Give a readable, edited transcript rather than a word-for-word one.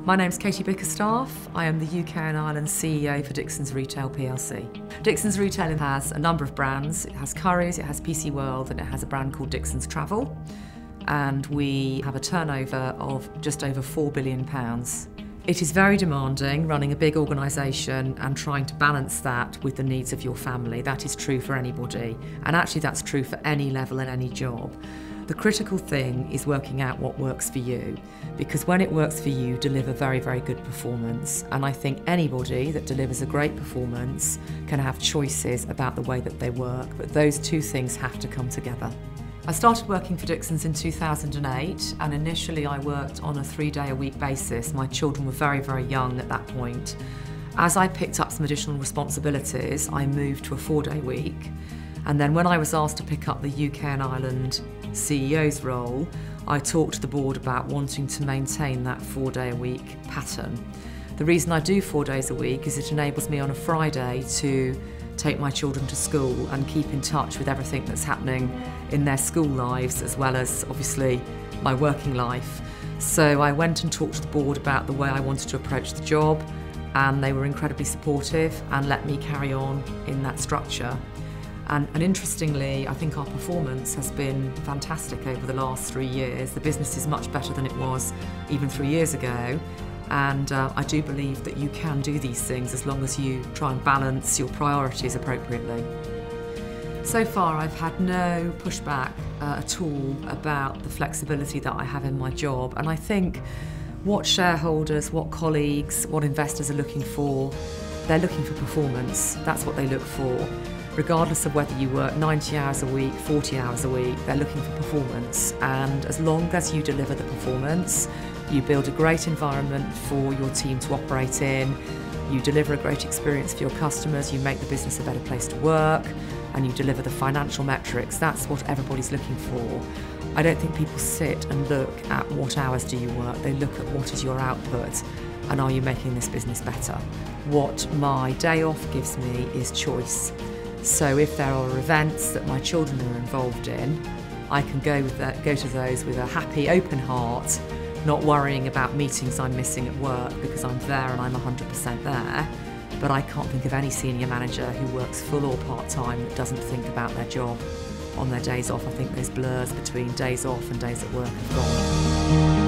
My name's Katie Bickerstaffe. I am the UK and Ireland CEO for Dixons Retail plc. Dixons Retail has a number of brands. It has Currys, it has PC World, and it has a brand called Dixons Travel. And we have a turnover of just over £4 billion. It is very demanding running a big organisation and trying to balance that with the needs of your family. That is true for anybody, and actually that's true for any level and any job. The critical thing is working out what works for you, because when it works for you, deliver very, very good performance. And I think anybody that delivers a great performance can have choices about the way that they work, but those two things have to come together. I started working for Dixons in 2008, and initially I worked on a 3-day-a-week basis. My children were very, very young at that point. As I picked up some additional responsibilities, I moved to a 4-day week. And then when I was asked to pick up the UK and Ireland CEO's role, I talked to the board about wanting to maintain that 4-day-a-week pattern. The reason I do 4 days a week is it enables me on a Friday to take my children to school and keep in touch with everything that's happening in their school lives, as well as obviously my working life. So I went and talked to the board about the way I wanted to approach the job, and they were incredibly supportive and let me carry on in that structure. And interestingly, I think our performance has been fantastic over the last 3 years. The business is much better than it was even 3 years ago. And I do believe that you can do these things as long as you try and balance your priorities appropriately. So far, I've had no pushback at all about the flexibility that I have in my job. And I think what shareholders, what colleagues, what investors are looking for, they're looking for performance. That's what they look for. Regardless of whether you work 90 hours a week, 40 hours a week, they're looking for performance. And as long as you deliver the performance, you build a great environment for your team to operate in, you deliver a great experience for your customers, you make the business a better place to work, and you deliver the financial metrics, that's what everybody's looking for. I don't think people sit and look at what hours do you work, they look at what is your output and are you making this business better. What my day off gives me is choice. So if there are events that my children are involved in, I can go to those with a happy, open heart, not worrying about meetings I'm missing at work because I'm there and I'm 100% there. But I can't think of any senior manager who works full or part-time that doesn't think about their job on their days off. I think those blurs between days off and days at work have gone.